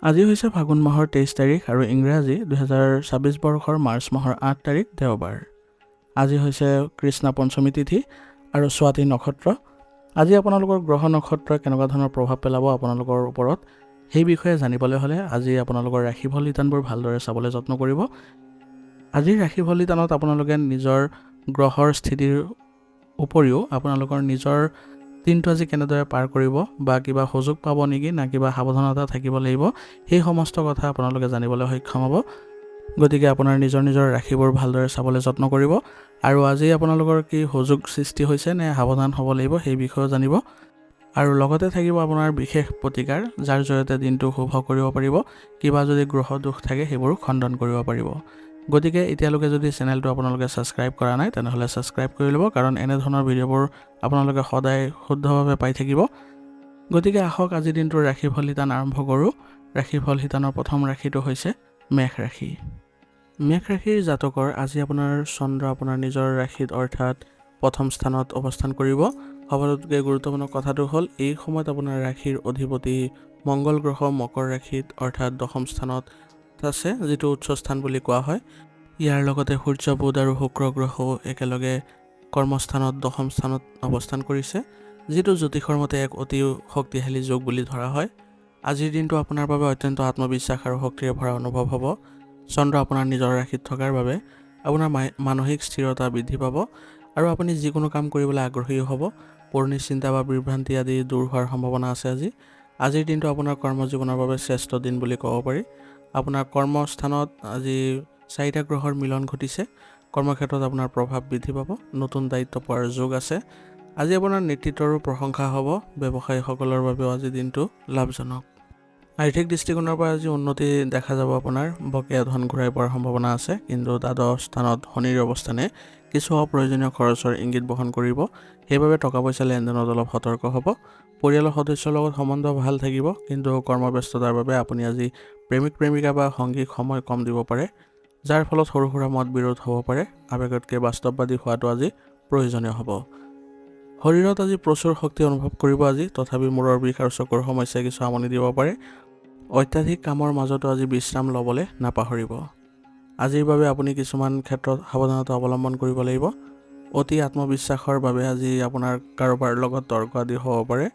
আজি হৈছে ফাগুন মাহৰ 23 তাৰিখ আৰু ইংৰাজী 2026 বৰ্ষৰ মাৰ্চ মাহৰ 8 তাৰিখ দেওবাৰ। আজি হৈছে কৃষ্ণ পঞ্চমী তিথি আৰু স্বাতি নক্ষত্ৰ। আজি আপোনালোকৰ গ্ৰহ নক্ষত্ৰই কেনেকুৱা ধৰণৰ প্ৰভাৱ পেলাব আপোনালোকৰ ওপৰত সেই বিষয়ে জানিবলৈ হ'লে আজি আপোনালোকৰ ৰাশিফল লিটানবোৰ ভালদৰে চাবলৈ যত্ন কৰিব। আজিৰ ৰাশিফল লিটানত আপোনালোকে নিজৰ গ্ৰহৰ স্থিতিৰ উপৰিও আপোনালোকৰ নিজৰ দিনটো আজি কেনেদৰে পাৰ কৰিব বা কিবা সুযোগ পাব নেকি না কিবা সাৱধানতা থাকিব লাগিব সেই সমস্ত কথা আপোনালোকে জানিবলৈ সক্ষম হ'ব। গতিকে আপোনাৰ নিজৰ ৰাশিবোৰ ভালদৰে চাবলৈ যত্ন কৰিব আৰু আজি আপোনালোকৰ কি সুযোগ সৃষ্টি হৈছে নে সাৱধান হ'ব লাগিব সেই বিষয়েও জানিব। আৰু লগতে থাকিব আপোনাৰ বিশেষ প্ৰতিকাৰ যাৰ জৰিয়তে দিনটো শুভ কৰিব পাৰিব। কিবা যদি গ্ৰহ দোষ থাকে সেইবোৰ খণ্ডন কৰিব পাৰিব। গতিকে এতিয়ালৈকে যদি চেনেলটো আপোনালোকে ছাবস্ক্ৰাইব কৰা নাই তেনেহ'লে ছাবস্ক্ৰাইব কৰি ল'ব, কাৰণ এনেধৰণৰ ভিডিঅ'বোৰ আপোনালোকে সদায় শুদ্ধভাৱে পাই থাকিব। গতিকে আহক আজিৰ দিনটোৰ ৰাশিফল লিটান আৰম্ভ কৰোঁ। ৰাশিফল লিটানৰ প্ৰথম ৰাশিটো হৈছে মেষ ৰাশি। মেষ ৰাশিৰ জাতকৰ আজি আপোনাৰ চন্দ্ৰ আপোনাৰ নিজৰ ৰাশিত অৰ্থাৎ প্ৰথম স্থানত অৱস্থান কৰিব। সকলোতকৈ গুৰুত্বপূৰ্ণ কথাটো হ'ল এই সময়ত আপোনাৰ ৰাশিৰ অধিপতি মংগল গ্ৰহ মকৰ ৰাশিত অৰ্থাৎ দশম স্থানত আছে, যিটো উচ্চ স্থান বুলি কোৱা হয়। ইয়াৰ লগতে সূৰ্য বুধ আৰু শুক্ৰ গ্ৰহও একেলগে কৰ্মস্থানত দশম স্থানত অৱস্থান কৰিছে, যিটো জ্যোতিষৰ মতে এক অতি শক্তিশালী যোগ বুলি ধৰা হয়। আজিৰ দিনটো আপোনাৰ বাবে অত্যন্ত আত্মবিশ্বাস আৰু শক্তিৰে ভৰা অনুভৱ হ'ব। চন্দ্ৰ আপোনাৰ নিজৰ ৰাশিত থকাৰ বাবে আপোনাৰ মানসিক স্থিৰতা বৃদ্ধি পাব আৰু আপুনি যিকোনো কাম কৰিবলৈ আগ্ৰহী হ'ব। পুৰণি চিন্তা বা বিভ্ৰান্তি আদি দূৰ হোৱাৰ সম্ভাৱনা আছে। আজিৰ দিনটো আপোনাৰ কৰ্মজীৱনৰ বাবে শ্ৰেষ্ঠ দিন বুলি ক'ব পাৰি। আপোনাৰ কৰ্মস্থানত আজি 4টা গ্ৰহৰ মিলন ঘটিছে। কৰ্মক্ষেত্ৰত আপোনাৰ প্ৰভাৱ বৃদ্ধি পাব, নতুন দায়িত্ব পোৱাৰ যোগ আছে। আজি আপোনাৰ নেতৃত্বৰো প্ৰশংসা হ'ব। ব্যৱসায়ীসকলৰ বাবেও আজি দিনটো লাভজনক। আৰ্থিক দৃষ্টিকোণৰ পৰা আজি উন্নতি দেখা যাব। আপোনাৰ বকেয়া ধন ঘূৰাই পোৱাৰ সম্ভাৱনা আছে, কিন্তু দ্বাদশ স্থানত শনিৰ অৱস্থানে কিছু অপ্ৰয়োজনীয় খৰচৰ ইংগিত বহন কৰিব। সেইবাবে টকা পইচা লেনদেনত অলপ সতৰ্ক হ'ব। পৰিয়ালৰ সদস্যৰ লগত সম্বন্ধ ভাল থাকিব, কিন্তু কৰ্মব্যস্ততাৰ বাবে আপুনি আজি প্ৰেমিকা বা সংগীক সময় কম দিব পাৰে, যাৰ ফলত সৰু সুৰা মত বিৰোধ হ'ব পাৰে। আৱেগতকৈ বাস্তৱবাদী হোৱাটো আজি প্ৰয়োজনীয় হ'ব। শৰীৰত আজি প্ৰচুৰ শক্তি অনুভৱ কৰিব আজি, তথাপি মূৰৰ বিষ আৰু চকুৰ সমস্যাই কিছু আমনি দিব পাৰে। অত্যাধিক কামৰ মাজতো আজি বিশ্ৰাম ল'বলৈ নাপাহৰিব। আজিৰ বাবে আপুনি কিছুমান ক্ষেত্ৰত সাৱধানতা অৱলম্বন কৰিব লাগিব। অতি আত্মবিশ্বাসৰ বাবে আজি আপোনাৰ কাৰোবাৰ লগত তৰ্ক আদি হ'ব পাৰে।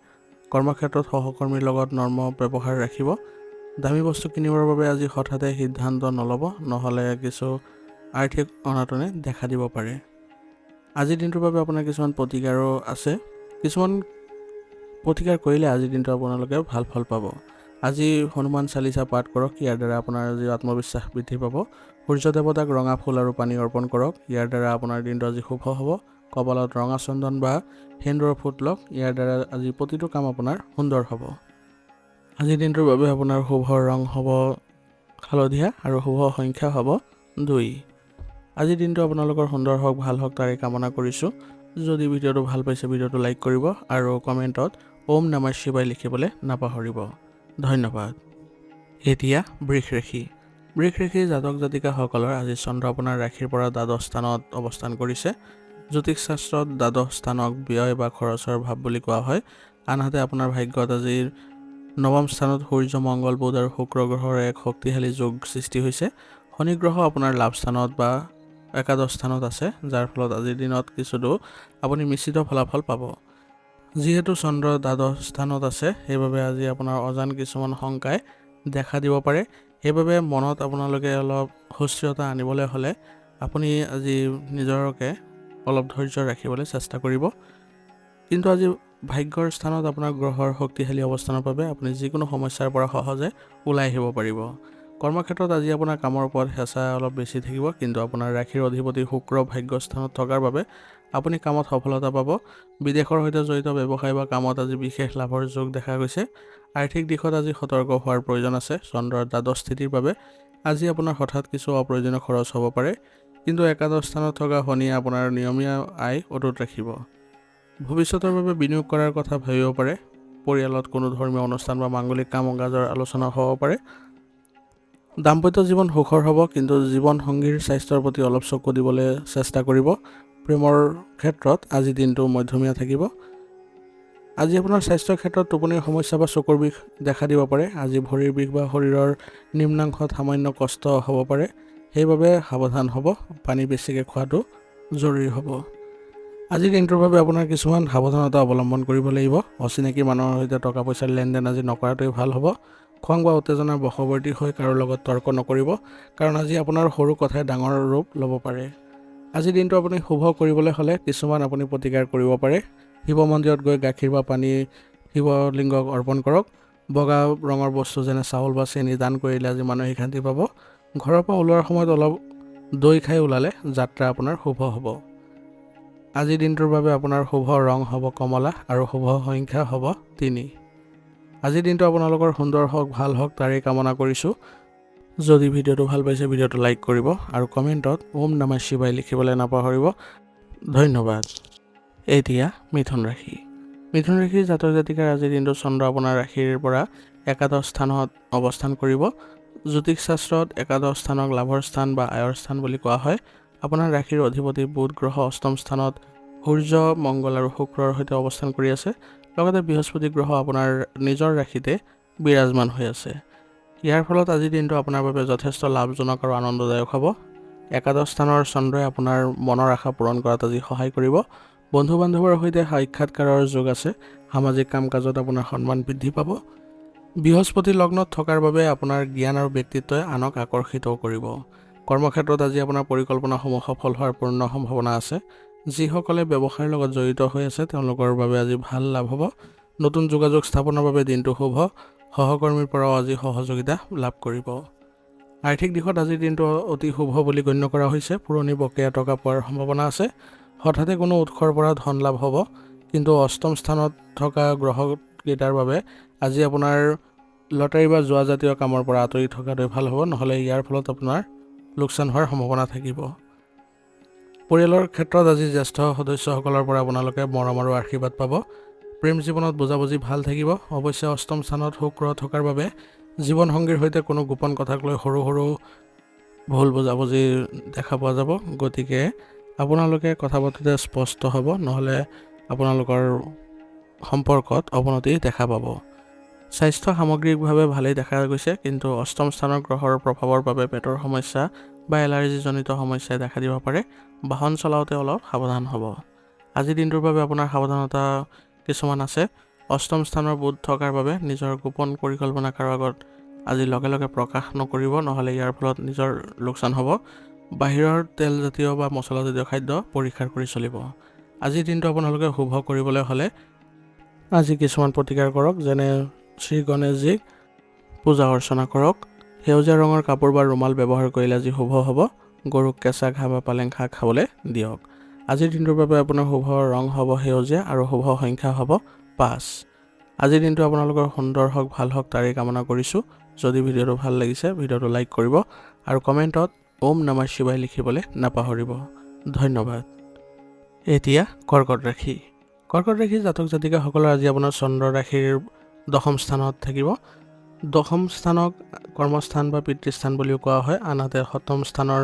কৰ্মক্ষেত্ৰত সহকৰ্মীৰ লগত নৰ্ম ব্যৱহাৰ ৰাখিব। দামী বস্তু কিনিবৰ বাবে আজি হঠাতে সিদ্ধান্ত নল'ব, নহ'লে কিছু আৰ্থিক অনাটনে দেখা দিব পাৰে। আজিৰ দিনটোৰ বাবে আপোনাৰ কিছুমান প্ৰতিকাৰো আছে। কিছুমান প্ৰতিকাৰ কৰিলে আজিৰ দিনটো আপোনালোকে ভাল ফল পাব। আজি হনুমান চালিচা পাঠ কৰক, ইয়াৰ দ্বাৰা আপোনাৰ আজি আত্মবিশ্বাস বৃদ্ধি পাব। সূৰ্য দেৱতাক ৰঙা ফুল আৰু পানী অৰ্পণ কৰক, ইয়াৰ দ্বাৰা আপোনাৰ দিনটো আজি শুভ হ'ব। কপালত ৰঙা চন্দন বা সেন্দুৰৰ ফুট লওক, ইয়াৰ দ্বাৰা আজি প্ৰতিটো কাম আপোনাৰ সুন্দৰ হ'ব। আজিৰ দিনটোৰ বাবে আপোনাৰ শুভ ৰং হ'ব হালধীয়া আৰু শুভ সংখ্যা হ'ব 2। আজিৰ দিনটো আপোনালোকৰ সুন্দৰ হওক, ভাল হওক তাৰে কামনা কৰিছোঁ। যদি ভিডিঅ'টো ভাল পাইছে ভিডিঅ'টো লাইক কৰিব আৰু কমেণ্টত ওম নমঃ শিৱায় লিখিবলৈ নাপাহৰিব। ধন্যবাদ। এতিয়া বৃষ ৰাশি। বৃষ ৰাশিৰ জাতক জাতিকাসকলৰ আজি চন্দ্ৰ আপোনাৰ ৰাশিৰ পৰা দ্বাদশ স্থানত অৱস্থান কৰিছে। জ্যোতিষ শাস্ত্ৰত দ্বাদশ স্থানক ব্যয় বা খৰচৰ ভাৱ বুলি কোৱা হয়। আনহাতে আপোনাৰ ভাগ্যত আজিৰ নৱম স্থানত সূৰ্য মংগল বুধ আৰু শুক্ৰ গ্ৰহৰ এক শক্তিশালী যোগ সৃষ্টি হৈছে। শনি গ্ৰহ আপোনাৰ লাভ স্থানত বা একাদশ স্থানত আছে, যাৰ ফলত আজিৰ দিনত কিছুতো আপুনি মিশ্ৰিত ফলাফল পাব। যিহেতু চন্দ্ৰ দ্বাদশ স্থানত আছে, সেইবাবে আজি আপোনাৰ অজান কিছুমান শংকাই দেখা দিব পাৰে। সেইবাবে মনত আপোনালোকে অলপ সুস্থিৰতা আনিবলৈ হ'লে আপুনি আজি নিজকে অলপ ধৈৰ্য ৰাখিবলৈ চেষ্টা কৰিব। কিন্তু আজি ভাগ্যৰ স্থানত আপোনাৰ গ্ৰহৰ শক্তিশালী অৱস্থানৰ বাবে আপুনি যিকোনো সমস্যাৰ পৰা সহজে ওলাই আহিব পাৰিব। কৰ্মক্ষেত্ৰত আজি আপোনাৰ কামৰ ওপৰত হেঁচা অলপ বেছি থাকিব, কিন্তু আপোনাৰ ৰাশিৰ অধিপতি শুক্ৰ ভাগ্যস্থানত থকাৰ বাবে আপুনি কামত সফলতা পাব। বিদেশৰ সৈতে জড়িত ব্যৱসায় বা কামত আজি বিশেষ লাভৰ যোগ দেখা গৈছে। আৰ্থিক দিশত আজি সতৰ্ক হোৱাৰ প্ৰয়োজন আছে। চন্দ্ৰৰ দ্বাদশ স্থিতিৰ বাবে আজি আপোনাৰ হঠাৎ কিছু অপ্ৰয়োজনীয় খৰচ হ'ব পাৰে, কিন্তু একাদশ স্থানত থকা শনিয়ে আপোনাৰ নিয়মীয়া আয় অটুট ৰাখিব। ভৱিষ্যতৰ বাবে বিনিয়োগ কৰাৰ কথা ভাবিব পাৰে। পৰিয়ালত কোনো ধৰ্মীয় অনুষ্ঠান বা মাংগলিক কাম কাজৰ আলোচনা হ'ব পাৰে। দাম্পত্য জীৱন সুখৰ হ'ব, কিন্তু জীৱন সংগীৰ স্বাস্থ্যৰ প্ৰতি অলপ চকু দিবলৈ চেষ্টা কৰিব। প্ৰেমৰ ক্ষেত্ৰত আজি দিনটো মধ্যমীয়া থাকিব। আজি আপোনাৰ স্বাস্থ্যৰ ক্ষেত্ৰত টোপনিৰ সমস্যা বা চকুৰ বিষ দেখা দিব পাৰে। আজি ভৰিৰ বিষ বা শৰীৰৰ নিম্নাংশত সামান্য কষ্ট হ'ব পাৰে, সেইবাবে সাৱধান হ'ব। পানী বেছিকৈ খোৱাটো জৰুৰী হ'ব। আজিৰ দিনটোৰ বাবে আপোনাৰ কিছুমান সাৱধানতা অৱলম্বন কৰিব লাগিব। অচিনাকি মানুহৰ সৈতে টকা পইচাৰ লেনদেন আজি নকৰাটোৱেই ভাল হ'ব। খং বা উত্তেজনাৰ বশৱৰ্তী হৈ কাৰো লগত তৰ্ক নকৰিব, কাৰণ আজি আপোনাৰ সৰু কথাই ডাঙৰ ৰূপ ল'ব পাৰে। আজিৰ দিনটো আপুনি শুভ কৰিবলৈ হ'লে কিছুমান আপুনি প্ৰতিকাৰ কৰিব পাৰে। শিৱ মন্দিৰত গৈ গাখীৰ বা পানী শিৱলিংগক অৰ্পণ কৰক। বগা ৰঙৰ বস্তু যেনে চাউল বা চেনি দান কৰিলে আজি মানসিক শান্তি পাব। ঘৰৰ পৰা ওলোৱাৰ সময়ত অলপ দৈ খাই ওলালে যাত্ৰা আপোনাৰ শুভ হ'ব। আজিৰ দিনটোৰ বাবে আপোনাৰ শুভ ৰং হ'ব কমলা আৰু শুভ সংখ্যা হ'ব 3। আজিৰ দিনটো আপোনালোকৰ সুন্দৰ হওক, ভাল হওক তাৰেই কামনা কৰিছোঁ। যদি ভিডিঅ'টো ভাল পাইছে ভিডিঅ'টো লাইক কৰিব আৰু কমেণ্টত ওম নমঃ শিৱায় লিখিবলৈ নাপাহৰিব। ধন্যবাদ। এতিয়া মিথুন ৰাশি। মিথুন ৰাশিৰ জাতক জাতিকাৰ আজিৰ দিনটো চন্দ্ৰ আপোনাৰ ৰাশিৰ পৰা একাদশ স্থানত অৱস্থান কৰিব। জ্যোতিষ শাস্ত্ৰত একাদশ স্থানক লাভৰ স্থান বা আয়ৰ স্থান বুলি কোৱা হয়। আপোনাৰ ৰাশিৰ অধিপতি বুধ গ্ৰহ অষ্টম স্থানত সূৰ্য, মংগল আৰু শুক্ৰৰ সৈতে অৱস্থান কৰি আছে। লগতে বৃহস্পতি গ্ৰহ আপোনাৰ নিজৰ ৰাশিতে বিৰাজমান হৈ আছে। ইয়াৰ ফলত আজিৰ দিনটো আপোনাৰ বাবে যথেষ্ট লাভজনক আৰু আনন্দদায়ক হ'ব। একাদশ স্থানৰ চন্দ্ৰই আপোনাৰ মনৰ আশা পূৰণ কৰাত আজি সহায় কৰিব। বন্ধু বান্ধৱৰ সৈতে সাক্ষাৎকাৰৰ যোগ আছে। সামাজিক কাম কাজত আপোনাৰ সন্মান বৃদ্ধি পাব। বৃহস্পতি লগ্নত থকাৰ বাবে আপোনাৰ জ্ঞান আৰু ব্যক্তিত্বই আনক আকৰ্ষিতও কৰিব। কৰ্মক্ষেত্ৰত আজি আপোনাৰ পৰিকল্পনাসমূহ সফল হোৱাৰ পূৰ্ণ সম্ভাৱনা আছে। যিসকলে ব্যৱসায়ৰ লগত জড়িত হৈ আছে তেওঁলোকৰ বাবে আজি ভাল লাভ হ'ব। নতুন যোগাযোগ স্থাপনৰ বাবে দিনটো শুভ। সহকৰ্মীৰ পৰাও আজি সহযোগিতা লাভ কৰিব। আৰ্থিক দিশত আজিৰ দিনটো অতি শুভ বুলি গণ্য কৰা হৈছে। পুৰণি বকেয়া টকা পোৱাৰ সম্ভাৱনা আছে। হঠাতে কোনো উৎসৰ পৰা ধন লাভ হ'ব। কিন্তু অষ্টম স্থানত থকা গ্ৰহকেইটাৰ বাবে আজি আপোনাৰ লটাৰী বা জুৱাজাতীয় কামৰ পৰা আঁতৰি থকাটোৱে ভাল হ'ব, নহ'লে ইয়াৰ ফলত আপোনাৰ লোকচান হোৱাৰ সম্ভাৱনা থাকিব। পৰিয়ালৰ ক্ষেত্ৰত আজি জ্যেষ্ঠ সদস্যসকলৰ পৰা আপোনালোকে মৰম আৰু আশীৰ্বাদ পাব। প্ৰেম জীৱনত বুজাবুজি ভাল থাকিব। অৱশ্যে অষ্টম স্থানত শুক্ৰ থকাৰ বাবে জীৱনসংগীৰ সৈতে কোনো গোপন কথাক লৈ সৰু সৰু ভুল বুজাবুজি দেখা পোৱা যাব। গতিকে আপোনালোকে কথা পাতোঁতে স্পষ্ট হ'ব, নহ'লে আপোনালোকৰ সম্পৰ্কত অৱনতি দেখা পাব। স্বাস্থ্য সামগ্ৰিকভাৱে ভালেই দেখা গৈছে, কিন্তু অষ্টম স্থানৰ গ্ৰহৰ প্ৰভাৱৰ বাবে পেটৰ সমস্যা বা এলাৰ্জিজনিত সমস্যাই দেখা দিব পাৰে। বাহন চলাওঁতে অলপ সাৱধান হ'ব। আজিৰ দিনটোৰ বাবে আপোনাৰ সাৱধানতা কিছুমান আছে। অষ্টম স্থানৰ বুধ থকাৰ বাবে নিজৰ গোপন পৰিকল্পনা কাৰো আগত আজি লগে লগে প্ৰকাশ নকৰিব, নহ'লে ইয়াৰ ফলত নিজৰ লোকচান হ'ব। বাহিৰৰ তেলজাতীয় বা মছলাজাতীয় খাদ্য পৰিহাৰ কৰি চলিব। আজিৰ দিনটো আপোনালোকে শুভ কৰিবলৈ হ'লে আজি কিছুমান প্ৰতিকাৰ কৰক, যেনে শ্ৰী গণেশজীক পূজা অৰ্চনা কৰক। সেউজীয়া ৰঙৰ কাপোৰ বা ৰুমাল ব্যৱহাৰ কৰিলে আজি শুভ হ'ব। গৰুক কেঁচা ঘাঁহ বা পালেং শাক খাবলৈ দিয়ক। আজিৰ দিনটোৰ বাবে আপোনাৰ শুভ ৰং হ'ব সেউজীয়া আৰু শুভ সংখ্যা হ'ব 5। আজিৰ দিনটো আপোনালোকৰ সুন্দৰ হওক, ভাল হওক তাৰেই কামনা কৰিছোঁ। যদি ভিডিঅ'টো ভাল লাগিছে ভিডিঅ'টো লাইক কৰিব আৰু কমেণ্টত ওম নমঃ শিৱায় লিখিবলৈ নাপাহৰিব। ধন্যবাদ। এতিয়া কৰ্কট ৰাশি। কৰ্কট ৰাশিৰ জাতক জাতিকাসকলৰ আজি আপোনাৰ চন্দ্ৰ ৰাশিৰ দশম স্থানত থাকিব। দশম স্থানক কৰ্মস্থান বা পিতৃস্থান বুলিও কোৱা হয়। আনহাতে সপ্তম স্থানৰ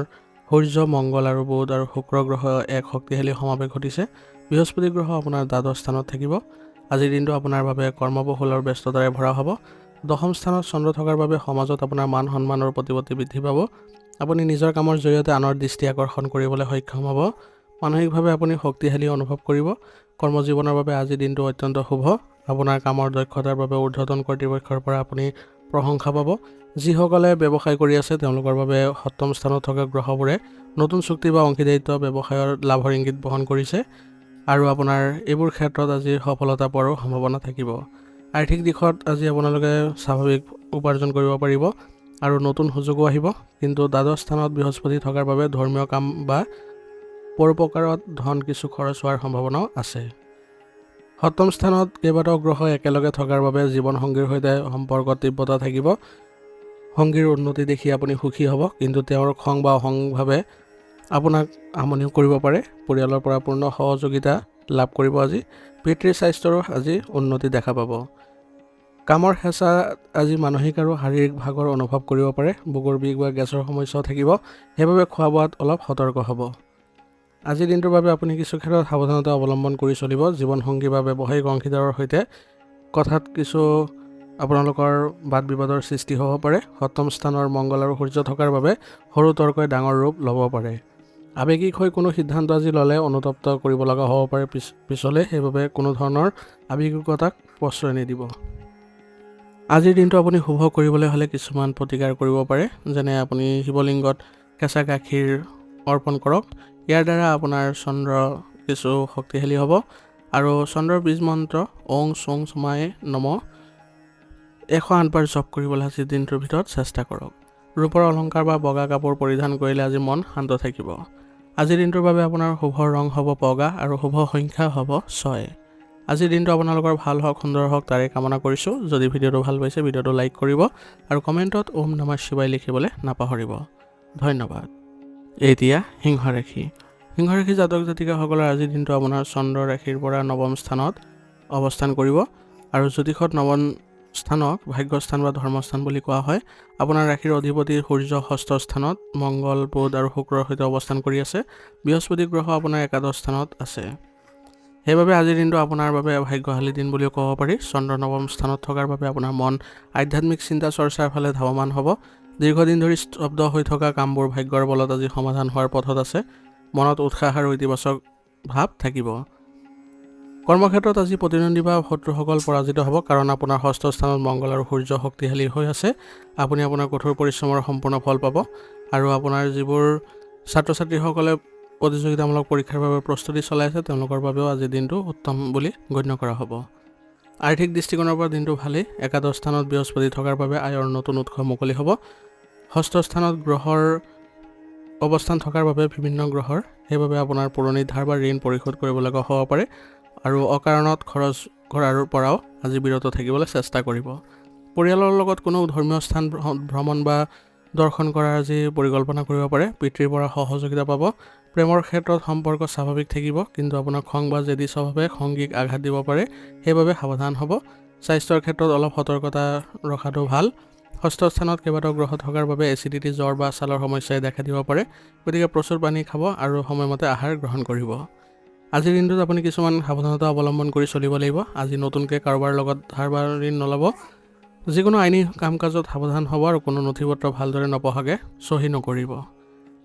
সূৰ্য, মংগল আৰু বুধ আৰু শুক্ৰ গ্ৰহ এক শক্তিশালী সমাৱেশ ঘটিছে। বৃহস্পতি গ্ৰহ আপোনাৰ দ্বাদশ স্থানত থাকিব। আজিৰ দিনটো আপোনাৰ বাবে কৰ্মবহুল আৰু ব্যস্ততাৰে ভৰা হ'ব। দশম স্থানত চন্দ্ৰ থকাৰ বাবে সমাজত আপোনাৰ মান সন্মান আৰু প্ৰতিপত্তি বৃদ্ধি পাব। আপুনি নিজৰ কামৰ জৰিয়তে আনৰ দৃষ্টি আকৰ্ষণ কৰিবলৈ সক্ষম হ'ব। মানসিকভাৱে আপুনি শক্তিশালী অনুভৱ কৰিব। কৰ্মজীৱনৰ বাবে আজিৰ দিনটো অত্যন্ত শুভ। আপোনাৰ কামৰ দক্ষতাৰ বাবে ঊৰ্ধ্বতন কৰ্তৃপক্ষৰ পৰা আপুনি প্ৰশংসা পাব। যিসকলে ব্যৱসায় কৰি আছে তেওঁলোকৰ বাবে সপ্তম স্থানত থকা গ্ৰহবোৰে নতুন চুক্তি বা অংশীদাৰিত্ব ব্যৱসায়ৰ লাভৰ ইংগিত বহন কৰিছে আৰু আপোনাৰ এইবোৰ ক্ষেত্ৰত আজি সফলতা পোৱাৰো সম্ভাৱনা থাকিব। আৰ্থিক দিশত আজি আপোনালোকে স্বাভাৱিক উপাৰ্জন কৰিব পাৰিব আৰু নতুন সুযোগো আহিব। কিন্তু দ্বাদশ স্থানত বৃহস্পতি থকাৰ বাবে ধৰ্মীয় কাম বা পৰোপকাৰত ধন কিছু খৰচ হোৱাৰ সম্ভাৱনাও আছে। সপ্তম স্থানত কেইবাটাও গ্ৰহ একেলগে থকাৰ বাবে জীৱনসংগীৰ সৈতে সম্পৰ্কত তীব্ৰতা থাকিব। সংগীৰ উন্নতি দেখি আপুনি সুখী হ'ব, কিন্তু তেওঁৰ খং বা অহংভাৱে আপোনাক আমনিও কৰিব পাৰে। পৰিয়ালৰ পৰা পূৰ্ণ সহযোগিতা লাভ কৰিব আজি। পিতৃৰ স্বাস্থ্যৰো আজি উন্নতি দেখা পাব। কামৰ হেঁচা আজি মানসিক আৰু শাৰীৰিক ভাগৰ অনুভৱ কৰিব পাৰে। বুকুৰ বিষ বা গেছৰ সমস্যাও থাকিব, সেইবাবে খোৱা বোৱাত অলপ সতৰ্ক হ'ব। আজিৰ দিনটোৰ বাবে আপুনি কিছু ক্ষেত্ৰত সাৱধানতা অৱলম্বন কৰি চলিব। জীৱনসংগী বা ব্যৱসায়িক অংশীদাৰৰ সৈতে কথাত কিছু আপোনালোকৰ বাদ বিবাদৰ সৃষ্টি হ'ব পাৰে। সপ্তম স্থানৰ মংগল আৰু সূৰ্য থকাৰ বাবে সৰু তৰ্কই ডাঙৰ ৰূপ ল'ব পাৰে। আৱেগিক হৈ কোনো সিদ্ধান্ত আজি ল'লে অনুতপ্ত কৰিব লগা হ'ব পাৰে পিছলৈ, সেইবাবে কোনো ধৰণৰ আৱেগিকতাক প্ৰশ্ৰয় নিদিব। আজিৰ দিনটো আপুনি শুভ কৰিবলৈ হ'লে কিছুমান প্ৰতিকাৰ কৰিব পাৰে, যেনে আপুনি শিৱলিংগত কেঁচা গাখীৰ অৰ্পণ কৰক। ইয়াৰ দ্বাৰা আপোনাৰ চন্দ্ৰ কিছু শক্তিশালী হ'ব। আৰু চন্দ্ৰৰ বীজ মন্ত্ৰ ওং চোং চমায়ে নম 108 বাৰ জপ কৰিবলৈ আজিৰ দিনটোৰ ভিতৰত চেষ্টা কৰক। ৰূপৰ অলংকাৰ বা বগা কাপোৰ পৰিধান কৰিলে আজি মন শান্ত থাকিব। আজিৰ দিনটোৰ বাবে আপোনাৰ শুভ ৰং হ'ব বগা আৰু শুভ সংখ্যা হ'ব 6। আজিৰ দিনটো আপোনালোকৰ ভাল হওক, সুন্দৰ হওক, তাৰে কামনা কৰিছোঁ। যদি ভিডিঅ'টো ভাল পাইছে ভিডিঅ'টো লাইক কৰিব আৰু কমেণ্টত ওম নমঃ শিৱায় লিখিবলৈ নাপাহৰিব। ধন্যবাদ। এতিয়া সিংহ ৰাশি। সিংহ ৰাশি জাতক জাতিকাসকলৰ আজিৰ দিনটো আপোনাৰ চন্দ্ৰ ৰাশিৰ পৰা নৱম স্থানত অৱস্থান কৰিব আৰু জ্যোতিষত নৱম স্থানক ভাগ্যস্থান বা ধৰ্মস্থান বুলি কোৱা হয়। আপোনাৰ ৰাশিৰ অধিপতি সূৰ্য ষষ্ঠ স্থানত, মংগল বুধ আৰু শুক্ৰৰ সৈতে অৱস্থান কৰি আছে। বৃহস্পতি গ্ৰহ আপোনাৰ একাদশ স্থানত আছে। সেইবাবে আজিৰ দিনটো আপোনাৰ বাবে ভাগ্যশালী দিন বুলিও ক'ব পাৰি। চন্দ্ৰ নৱম স্থানত থকাৰ বাবে আপোনাৰ মন আধ্যাত্মিক চিন্তা চৰ্চাৰ ফালে ধাৱমান হ'ব। দীৰ্ঘদিন ধৰি স্তব্ধ হৈ থকা কামবোৰ ভাগ্যৰ বলত আজি সমাধান হোৱাৰ পথত আছে। মনত উৎসাহ আৰু ইতিবাচক ভাৱ থাকিব। কৰ্মক্ষেত্ৰত আজি প্ৰতিদ্বন্দ্বী বা শত্ৰুসকল পৰাজিত হ'ব, কাৰণ আপোনাৰ ষষ্ঠ স্থানত মংগল আৰু সূৰ্য শক্তিশালী হৈ আছে। আপুনি আপোনাৰ কঠোৰ পৰিশ্ৰমৰ সম্পূৰ্ণ ফল পাব। আৰু আপোনাৰ যিবোৰ ছাত্ৰ ছাত্ৰীসকলে প্ৰতিযোগিতামূলক পৰীক্ষাৰ বাবে প্ৰস্তুতি চলাই আছে তেওঁলোকৰ বাবেও আজিৰ দিনটো উত্তম বুলি গণ্য কৰা হ'ব। আৰ্থিক দৃষ্টিকোণৰ পৰা দিনটো ভালেই। একাদশ স্থানত বৃহস্পতি থকাৰ বাবে আয়ৰ নতুন উৎস মুকলি হ'ব। ষষ্ঠ স্থানত গ্ৰহৰ অৱস্থান থকাৰ বাবে বিভিন্ন গ্ৰহৰ, সেইবাবে আপোনাৰ পুৰণি ধাৰ বা ঋণ পৰিশোধ কৰিব লগা হ'ব পাৰে। আৰু অকাৰণত খৰচ কৰাৰ পৰাও আজি বিৰত থাকিবলৈ চেষ্টা কৰিব। পৰিয়ালৰ লগত কোনো ধৰ্মীয় স্থান ভ্ৰমণ বা দৰ্শন কৰাৰ আজি পৰিকল্পনা কৰিব পাৰে। পিতৃৰ পৰা সহযোগিতা পাব। প্ৰেমৰ ক্ষেত্ৰত সম্পৰ্ক স্বাভাৱিক থাকিব, কিন্তু আপোনাৰ খং বা জেদী স্বভাৱে সংগীক আঘাত দিব পাৰে, সেইবাবে সাৱধান হ'ব। স্বাস্থ্যৰ ক্ষেত্ৰত অলপ সতৰ্কতা ৰখাটো ভাল। ষষ্ঠ স্থানত কেইবাটাও গ্ৰহ থকাৰ বাবে এচিডিটি, জ্বৰ বা ছালৰ সমস্যাই দেখা দিব পাৰে। গতিকে প্ৰচুৰ পানী খাব আৰু সময়মতে আহাৰ গ্ৰহণ কৰিব। আজিৰ দিনটোত আপুনি কিছুমান সাৱধানতা অৱলম্বন কৰি চলিব লাগিব। আজি নতুনকৈ কাৰোবাৰ লগত ধাৰ বা ঋণ নল'ব। যিকোনো আইনী কাম কাজত সাৱধান হ'ব আৰু কোনো নথি পত্ৰ ভালদৰে নপঢ়াকৈ চহী নকৰিব।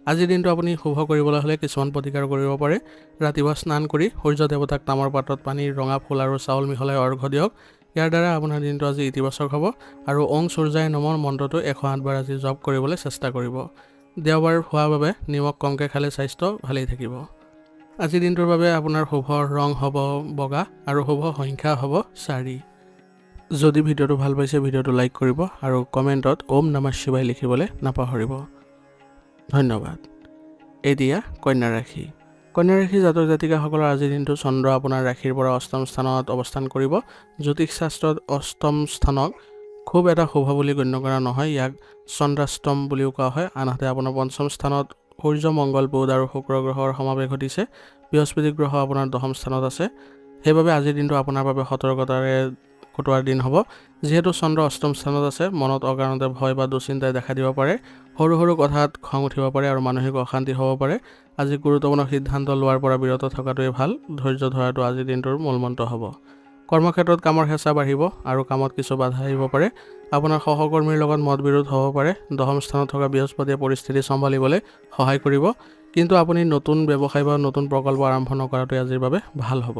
আজিৰ দিনটো আপুনি শুভ কৰিবলৈ হ'লে কিছুমান প্ৰতিকাৰ কৰিব পাৰে। ৰাতিপুৱা স্নান কৰি সূৰ্য দেৱতাক তামৰ পাত্ৰত পানী, ৰঙা ফুল আৰু চাউল মিহলাই অৰ্ঘ্য দিয়ক। ইয়াৰ দ্বাৰা আপোনাৰ দিনটো আজি ইতিবাচক হ'ব। আৰু ওং সূৰ্যায় নমঃ মন্ত্ৰটো 108 বাৰ আজি জপ কৰিবলৈ চেষ্টা কৰিব। দেওবাৰ হোৱাৰ বাবে নিমখ কমকৈ খালে স্বাস্থ্য ভালেই থাকিব। আজিৰ দিনটোৰ বাবে আপোনাৰ শুভ ৰং হ'ব বগা আৰু শুভ সংখ্যা হ'ব 4। যদি ভিডিঅ'টো ভাল পাইছে ভিডিঅ'টো লাইক কৰিব আৰু কমেণ্টত ওম নমঃ শিৱায় লিখিবলৈ নাপাহৰিব। ধন্যবাদ। এতিয়া কন্যা ৰাশি। কন্যা ৰাশি জাতক জাতিকাসকলৰ আজিৰ দিনটো চন্দ্ৰ আপোনাৰ ৰাশিৰ পৰা অষ্টম স্থানত অৱস্থান কৰিব। জ্যোতিষ শাস্ত্ৰত অষ্টম স্থানক খুব এটা শুভ বুলি গণ্য কৰা নহয়, ইয়াক চন্দ্ৰাষ্টম বুলিও কোৱা হয়। আনহাতে আপোনাৰ পঞ্চম স্থানত সূৰ্য, মংগল, বুধ আৰু শুক্ৰ গ্ৰহৰ সমাৱেশ ঘটিছে। বৃহস্পতি গ্ৰহ আপোনাৰ দশম স্থানত আছে। সেইবাবে আজিৰ দিনটো আপোনাৰ বাবে সতৰ্কতাৰে কটোৱাৰ দিন হ'ব। যিহেতু চন্দ্ৰ অষ্টম স্থানত আছে, মনত অকাৰণতে ভয় বা দুশ্চিন্তাই দেখা দিব পাৰে। সৰু সৰু কথাত খং উঠিব পাৰে আৰু মানসিক অশান্তি হ'ব পাৰে। আজি গুৰুত্বপূৰ্ণ সিদ্ধান্ত লোৱাৰ পৰা বিৰত থকাটোৱে ভাল। ধৈৰ্য ধৰাটো আজিৰ দিনটোৰ মূলমন্ত্ৰ হ'ব। কৰ্মক্ষেত্ৰত কামৰ হেঁচা বাঢ়িব আৰু কামত কিছু বাধা আহিব পাৰে। আপোনাৰ সহকৰ্মীৰ লগত মতবিৰোধ হ'ব পাৰে। দশম স্থানত থকা বৃহস্পতিয়ে পৰিস্থিতি চম্ভালিবলৈ সহায় কৰিব, কিন্তু আপুনি নতুন ব্যৱসায় বা নতুন প্ৰকল্প আৰম্ভ নকৰাটোৱে আজিৰ বাবে ভাল হ'ব।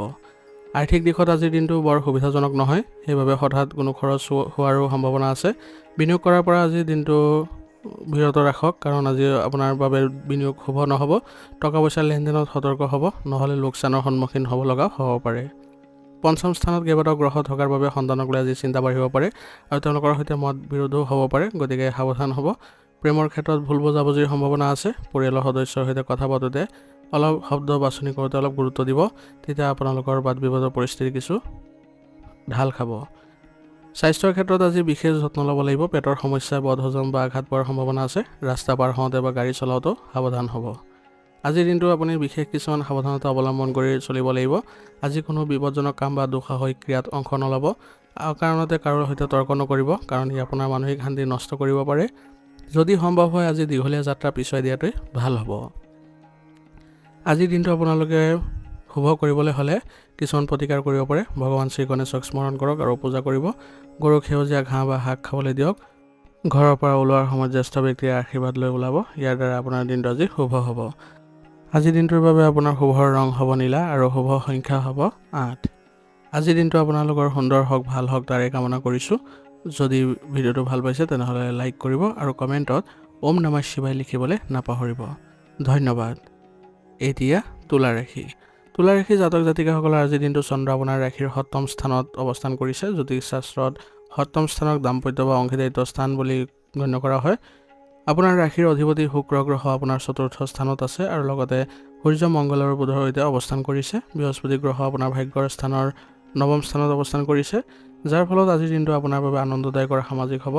আৰ্থিক দিশত আজিৰ দিনটো বৰ সুবিধাজনক নহয়, সেইবাবে হঠাৎ কোনো খৰচ হোৱাৰো সম্ভাৱনা আছে। বিনিয়োগ কৰাৰ পৰা আজিৰ দিনটো বিৰত ৰাখক, কাৰণ আজি আপোনাৰ বাবে বিনিয়োগ শুভ নহ'ব। টকা পইচাৰ লেনদেনত সতৰ্ক হ'ব, নহ'লে লোকচানৰ সন্মুখীন হ'ব লগা হ'ব পাৰে। পঞ্চম স্থানত কেইবাটাও গ্ৰহ থকাৰ বাবে সন্তানক লৈ আজি চিন্তা বাঢ়িব পাৰে আৰু তেওঁলোকৰ সৈতে মত বিৰোধো হ'ব পাৰে, গতিকে সাৱধান হ'ব। প্ৰেমৰ ক্ষেত্ৰত ভুল বুজাবুজিৰ সম্ভাৱনা আছে। পৰিয়ালৰ সদস্যৰ সৈতে কথা পাতোঁতে অলপ শব্দ বাছনি কৰোঁতে অলপ গুৰুত্ব দিব, তেতিয়া আপোনালোকৰ বাদ বিবাদৰ পৰিস্থিতি কিছু ঢাল খাব। স্বাস্থ্যৰ ক্ষেত্ৰত আজি বিশেষ যত্ন ল'ব লাগিব। পেটৰ সমস্যা, বদহজম বা আঘাত পোৱাৰ সম্ভাৱনা আছে। ৰাস্তা পাৰ হওঁতে বা গাড়ী চলাওঁতেও সাৱধান হ'ব। আজিৰ দিনটো আপুনি বিশেষ কিছুমান সাৱধানতা অৱলম্বন কৰি চলিব লাগিব। আজি কোনো বিপদজনক কাম বা দুঃসাহসিক ক্ৰিয়াত অংশ নল'ব। অকাৰণতে কাৰোৰ সৈতে তৰ্ক নকৰিব, কাৰণ ই আপোনাৰ মানসিক শান্তি নষ্ট কৰিব পাৰে। যদি সম্ভৱ হয় আজি দীঘলীয়া যাত্ৰা পিছুৱাই দিয়াটোৱে ভাল হ'ব। আজিৰ দিনটো আপোনালোকে শুভ কৰিবলৈ হ'লে কিছুমান প্ৰতিকাৰ কৰিব পাৰে। ভগৱান শ্ৰী গণেশক স্মৰণ কৰক আৰু পূজা কৰিব। গৰুক সেউজীয়া ঘাঁহ বা শাক খাবলৈ দিয়ক। ঘৰৰ পৰা ওলোৱাৰ সময়ত জ্যেষ্ঠ ব্যক্তিৰ আশীৰ্বাদ লৈ ওলাব। ইয়াৰ দ্বাৰা আপোনাৰ দিনটো আজি শুভ হ'ব। আজিৰ দিনটোৰ বাবে আপোনাৰ শুভৰ ৰং হ'ব নীলা আৰু শুভ সংখ্যা হ'ব 8। আজিৰ দিনটো আপোনালোকৰ সুন্দৰ হওক, ভাল হওক তাৰে কামনা কৰিছোঁ। যদি ভিডিঅ'টো ভাল পাইছে তেনেহ'লে লাইক কৰিব আৰু কমেণ্টত ওম নমঃ শিৱায় লিখিবলৈ নাপাহৰিব। ধন্যবাদ। এতিয়া তুলা ৰাশি। তুলা ৰাশি জাতক জাতিকাসকলৰ আজিৰ দিনটো চন্দ্ৰ আপোনাৰ ৰাশিৰ 7ম স্থানত অৱস্থান কৰিছে। জ্যোতিষ শাস্ত্ৰত 7ম স্থানক দাম্পত্য বা অংশীদাৰিত্ব স্থান বুলি গণ্য কৰা হয়। আপোনাৰ ৰাশিৰ অধিপতি শুক্ৰ গ্ৰহ আপোনাৰ 4ৰ্থ স্থানত আছে আৰু লগতে সূৰ্য মংগল আৰু বুধৰ সৈতে অৱস্থান কৰিছে। বৃহস্পতি গ্ৰহ আপোনাৰ ভাগ্যৰ স্থানৰ 9ম স্থানত অৱস্থান কৰিছে, যাৰ ফলত আজিৰ দিনটো আপোনাৰ বাবে আনন্দদায়ক আৰু সামাজিক হ'ব।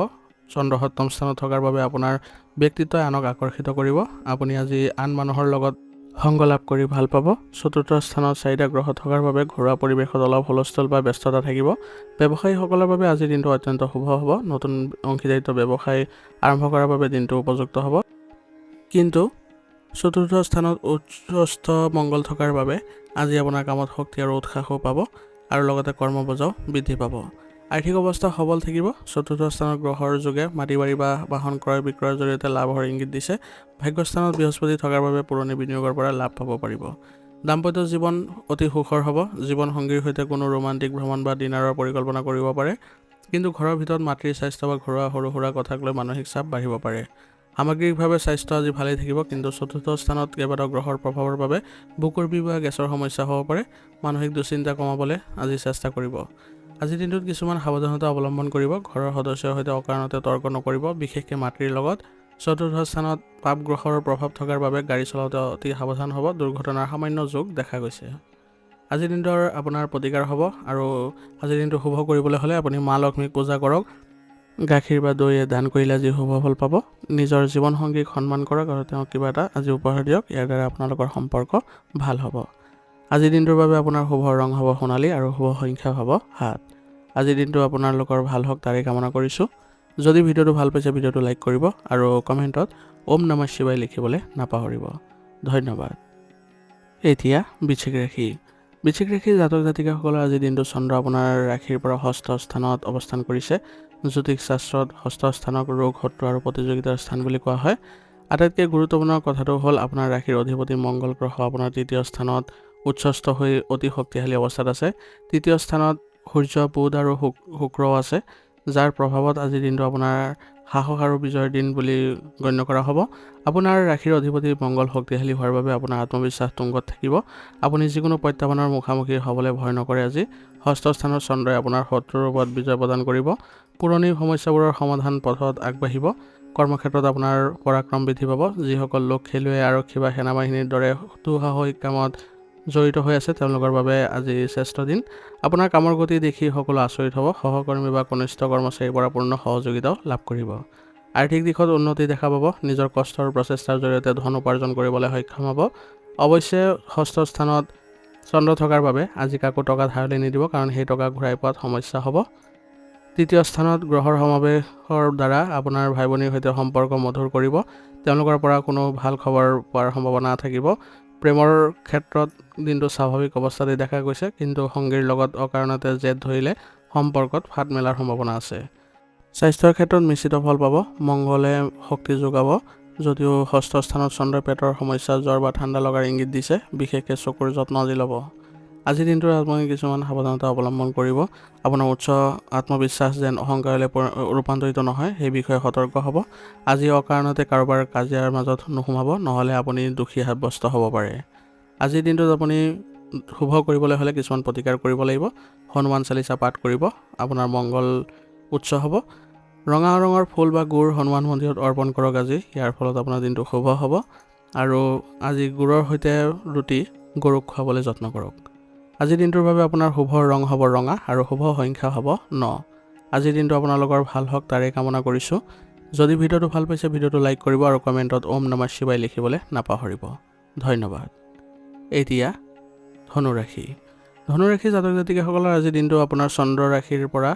চন্দ্ৰ 7ম স্থানত থকাৰ বাবে আপোনাৰ ব্যক্তিত্বই আনক আকৰ্ষিত কৰিব। আপুনি আজি আন মানুহৰ লগত সংগ লাভ কৰি ভাল পাব। 4ৰ্থ স্থানত 4টা গ্ৰহ থকাৰ বাবে ঘৰুৱা পৰিৱেশত অলপ হুলস্থুল বা ব্যস্ততা থাকিব। ব্যৱসায়ীসকলৰ বাবে আজিৰ দিনটো অত্যন্ত শুভ হ'ব। নতুন অংশীদাৰিত্ব ব্যৱসায় আৰম্ভ কৰাৰ বাবে দিনটো উপযুক্ত হ'ব। কিন্তু 4ৰ্থ স্থানত উচ্চস্থ মংগল থকাৰ বাবে আজি আপোনাৰ কামত শক্তি আৰু উৎসাহো পাব আৰু লগতে কৰ্মবোজাও বৃদ্ধি পাব। আৰ্থিক অৱস্থা সবল থাকিব। 4ৰ্থ স্থানত গ্ৰহৰ যোগে মাটি বাৰী বা বাহন ক্ৰয় বিক্ৰয়ৰ জৰিয়তে লাভৰ ইংগিত দিছে। ভাগ্যস্থানত বৃহস্পতি থকাৰ বাবে পুৰণি বিনিয়োগৰ পৰা লাভ পাব পাৰিব। দাম্পত্য জীৱন অতি সুখৰ হ'ব। জীৱন সংগীৰ সৈতে কোনো ৰোমান্টিক ভ্ৰমণ বা ডিনাৰৰ পৰিকল্পনা কৰিব পাৰে। কিন্তু ঘৰৰ ভিতৰত মাতৃৰ স্বাস্থ্য বা ঘৰুৱা সৰু সুৰা কথাক লৈ মানসিক চাপ বাঢ়িব পাৰে। সামগ্ৰিকভাৱে স্বাস্থ্য আজি ভালেই থাকিব, কিন্তু 4ৰ্থ স্থানত কেইবাটাও গ্ৰহৰ প্ৰভাৱৰ বাবে বুকুৰ বিষ বা গেছৰ সমস্যা হ'ব পাৰে। মানসিক দুশ্চিন্তা কমাবলৈ আজি চেষ্টা কৰিব। আজিৰ দিনটোত কিছুমান সাৱধানতা অৱলম্বন কৰিব। ঘৰৰ সদস্যৰ সৈতে অকাৰণতে তৰ্ক নকৰিব, বিশেষকৈ মাতৃৰ লগত। 4ৰ্থ স্থানত পাপ গ্ৰহৰ প্ৰভাৱ থকাৰ বাবে গাড়ী চলাওঁতে অতি সাৱধান হ'ব। দুৰ্ঘটনাৰ সামান্য যোগ দেখা গৈছে। আজিৰ দিনটোৰ আপোনাৰ প্ৰতিকাৰ হ'ব আৰু আজিৰ দিনটো শুভ কৰিবলৈ হ'লে আপুনি মা লক্ষ্মীক পূজা কৰক। গাখীৰ বা দৈয়ে দান কৰিলে আজি শুভ ফল পাব। নিজৰ জীৱনসংগীক সন্মান কৰক আৰু তেওঁক কিবা এটা আজি উপহাৰ দিয়ক। ইয়াৰ দ্বাৰা আপোনালোকৰ সম্পৰ্ক ভাল হ'ব। আজিৰ দিনটোৰ বাবে আপোনাৰ শুভ ৰং হ'ব সোণালী আৰু শুভ সংখ্যা হ'ব 7। আজিৰ দিনটো আপোনালোকৰ ভাল হওক তাৰে কামনা কৰিছোঁ। যদি ভিডিঅ'টো ভাল পাইছে ভিডিঅ'টো লাইক কৰিব আৰু কমেণ্টত ওম নমঃ শিৱায় লিখিবলৈ নাপাহৰিব। ধন্যবাদ। এতিয়া বৃশ্চিক ৰাশি। বৃশ্চিক ৰাশিৰ জাতক জাতিকাসকলৰ আজিৰ দিনটো চন্দ্ৰ আপোনাৰ ৰাশিৰ পৰা 6ষ্ঠ স্থানত অৱস্থান কৰিছে। জ্যোতিষ শাস্ত্ৰত 6ষ্ঠ স্থানক ৰোগ, শত্ৰু আৰু প্ৰতিযোগিতাৰ স্থান বুলি কোৱা হয়। আটাইতকৈ গুৰুত্বপূৰ্ণ কথাটো হ'ল আপোনাৰ ৰাশিৰ অধিপতি মংগল গ্ৰহ আপোনাৰ 3য় স্থানত উচ্চস্থ হৈ অতি শক্তিশালী অৱস্থাত আছে। 3য় স্থানত সূৰ্য, বুধ আৰু শুক্ৰও আছে, যাৰ প্ৰভাৱত আজিৰ দিনটো আপোনাৰ সাহস আৰু বিজয়ৰ দিন বুলি গণ্য কৰা হ'ব। আপোনাৰ ৰাশিৰ অধিপতি মংগল শক্তিশালী হোৱাৰ বাবে আপোনাৰ আত্মবিশ্বাস তুংগত থাকিব। আপুনি যিকোনো প্ৰত্যাহ্বানৰ মুখামুখি হ'বলৈ ভয় নকৰে। আজি 6ষ্ঠ স্থানত চন্দ্ৰই আপোনাৰ শত্ৰুৰ ওপৰত বিজয় প্ৰদান কৰিব। পুৰণি সমস্যাবোৰৰ সমাধান পথত আগবাঢ়িব। কৰ্মক্ষেত্ৰত আপোনাৰ পৰাক্ৰম বৃদ্ধি পাব। যিসকল লোক খেলুৱৈ, আৰক্ষী বা সেনাবাহিনীৰ দৰে দুঃসাহসিক কামত জড়িত হৈ আছে তেওঁলোকৰ বাবে আজি শ্ৰেষ্ঠ দিন। আপোনাৰ কামৰ গতি দেখি সকলো আচৰিত হ'ব। সহকৰ্মী বা কনিষ্ঠ কৰ্মচাৰীৰ পৰা পূৰ্ণ সহযোগিতাও লাভ কৰিব। আৰ্থিক দিশত উন্নতি দেখা পাব। নিজৰ কষ্ট আৰু প্ৰচেষ্টাৰ জৰিয়তে ধন উপাৰ্জন কৰিবলৈ সক্ষম হ'ব। অৱশ্যে 6ষ্ঠ স্থানত চন্দ্ৰ থকাৰ বাবে আজি কাকো টকা ধাৰলৈ নিদিব, কাৰণ সেই টকা ঘূৰাই পোৱাত সমস্যা হ'ব। 3য় স্থানত গ্ৰহৰ সমাৱেশৰ দ্বাৰা আপোনাৰ ভাই ভনীৰ সৈতে সম্পৰ্ক মধুৰ কৰিব। তেওঁলোকৰ পৰা কোনো ভাল খবৰ পোৱাৰ সম্ভাৱনা থাকিব। প্ৰেমৰ ক্ষেত্ৰত দিনটো স্বাভাৱিক অৱস্থাতে দেখা গৈছে, কিন্তু সংগীৰ লগত অকাৰণতে জেদ ধৰিলে সম্পৰ্কত ফাট মেলাৰ সম্ভাৱনা আছে। স্বাস্থ্যৰ ক্ষেত্ৰত মিশ্ৰিত ফল পাব। মংগলে শক্তি যোগাব। যদিও 6ষ্ঠ স্থানত চন্দ্ৰই পেটৰ সমস্যা, জ্বৰ বা ঠাণ্ডা লগাৰ ইংগিত দিছে। বিশেষকৈ চকুৰ যত্ন আজি ল'ব। আজিৰ দিনটোৰ আপুনি কিছুমান সাৱধানতা অৱলম্বন কৰিব। আপোনাৰ উচ্চ আত্মবিশ্বাস যেন অহংকাৰলৈ ৰূপান্তৰিত নহয়, সেই বিষয়ে সতৰ্ক হ'ব। আজি অকাৰণতে কাৰোবাৰ কাজিয়াৰ মাজত নোসোমাব, নহ'লে আপুনি দোষী সাব্যস্ত হ'ব পাৰে। আজিৰ দিনটোত আপুনি শুভ কৰিবলৈ হ'লে কিছুমান প্ৰতিকাৰ কৰিব লাগিব। হনুমান চালিচা পাঠ কৰিব। আপোনাৰ মংগল উচ্চ হ'ব। ৰঙা ৰঙৰ ফুল বা গুড় হনুমান মন্দিৰত অৰ্পণ কৰক আজি। ইয়াৰ ফলত আপোনাৰ দিনটো শুভ হ'ব। আৰু আজি গুড়ৰ সৈতে ৰুটি গৰুক খুৱাবলৈ যত্ন কৰক। আজিৰ দিনটোৰ বাবে আপোনাৰ শুভ ৰং হ'ব ৰঙা আৰু শুভ সংখ্যা হ'ব 9। আজিৰ দিনটো আপোনালোকৰ ভাল হওক তাৰে কামনা কৰিছোঁ। যদি ভিডিঅ'টো ভাল পাইছে ভিডিঅ'টো লাইক কৰিব আৰু কমেণ্টত ওম নমঃ শিৱায় লিখিবলৈ নাপাহৰিব। ধন্যবাদ। এতিয়া ধনুৰাশি। ধনুৰাশি জাতক জাতিকাসকলৰ আজিৰ দিনটো আপোনাৰ চন্দ্ৰ ৰাশিৰ পৰা